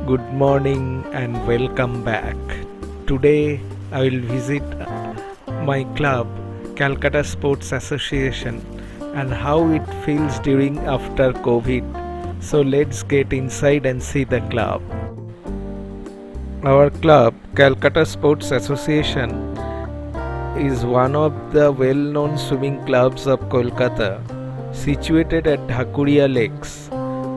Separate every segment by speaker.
Speaker 1: Good morning and welcome back. Today I will visit my club, Calcutta Sports Association, and how it feels during after COVID. So let's get inside and see the club. Our club, Calcutta Sports Association, is one of the well-known swimming clubs of Kolkata, situated at Dhakuria Lakes.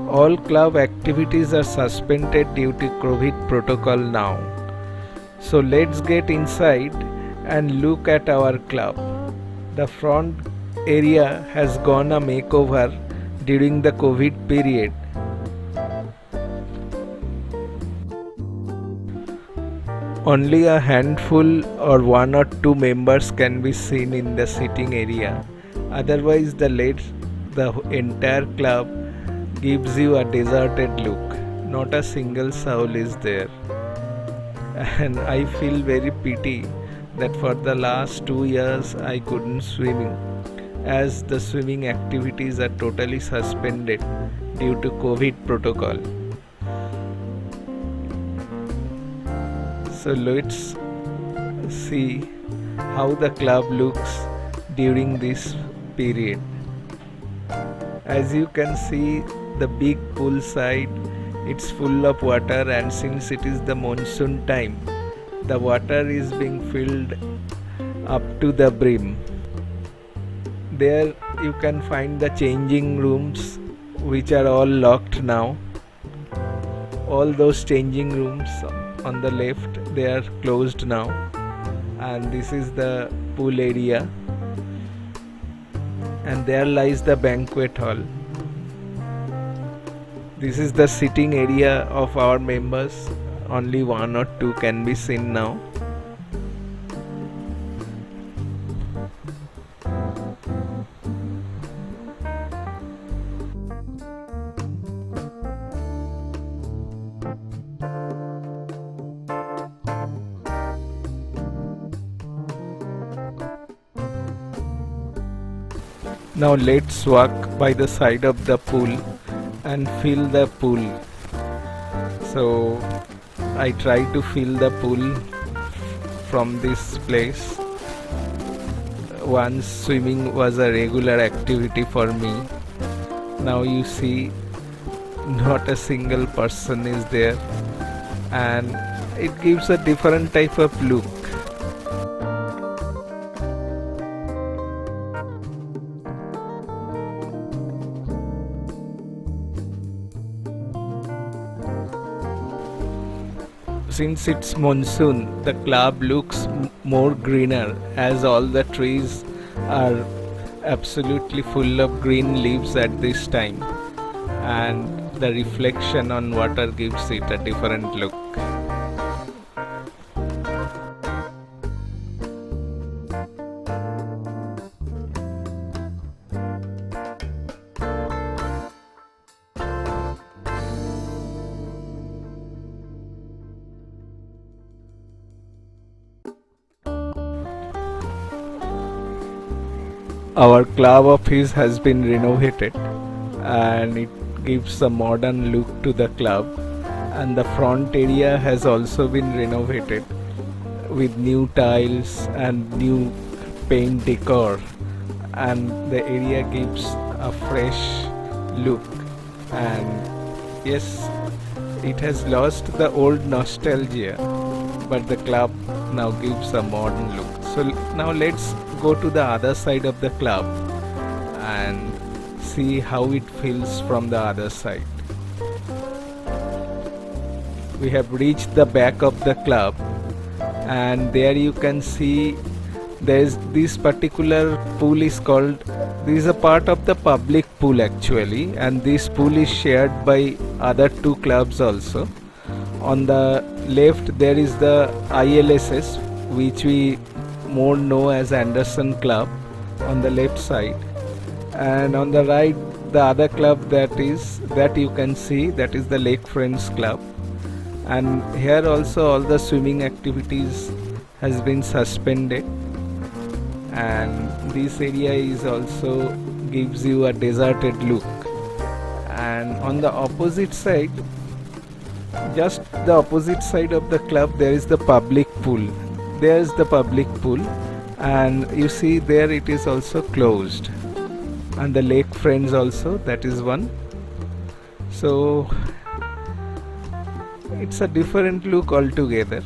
Speaker 1: All club activities are suspended due to COVID protocol now. So let's get inside and look at our club. The front area has gone a makeover during the COVID period. Only a handful or one or two members can be seen in the sitting area. Otherwise, the entire club gives you a deserted look. Not a single soul is there. And I feel very pity that for the last 2 years I couldn't swim, as the swimming activities are totally suspended due to COVID protocol. So let's see how the club looks during this period. As you can see, the big pool side, it's full of water, and since it is the monsoon time, the water is being filled up to the brim. There you can find the changing rooms, which are all locked now. All those changing rooms on the left, they are closed now, and this is the pool area, and there lies the banquet hall. This is the sitting area of our members. Only one or two can be seen now. Now let's walk by the side of the pool and fill the pool. So I try to fill the pool from this place. Once swimming was a regular activity for me. Now you see, not a single person is there, and it gives a different type of look. Since it's monsoon, the club looks more greener, as all the trees are absolutely full of green leaves at this time, and the reflection on water gives it a different look. Our club office has been renovated, and it gives a modern look to the club, and the front area has also been renovated with new tiles and new paint decor, and the area gives a fresh look. And yes, it has lost the old nostalgia, but the club now gives a modern look. So now let's go to the other side of the club and see how it feels from the other side. We have reached the back of the club, and there you can see there's this particular pool is called, this is a part of the public pool actually, and this pool is shared by other two clubs also. On the left there is the ILSS, which we more know as Anderson Club, on the left side, and on the right the other club that you can see, that is the Lake Friends Club. And here also all the swimming activities has been suspended, and this area is also gives you a deserted look. And on the opposite side Just the opposite side of the club there is the public pool. There is the public pool, and you see there it is also closed, and the lake friends also, that is one. So it's a different look altogether,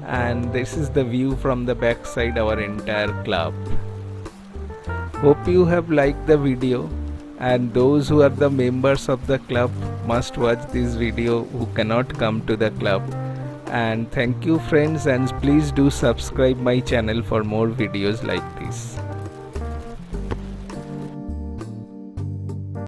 Speaker 1: and this is the view from the back side our entire club. Hope you have liked the video, and those who are the members of the club must watch this video who cannot come to the club. And thank you friends, and please do subscribe my channel for more videos like this.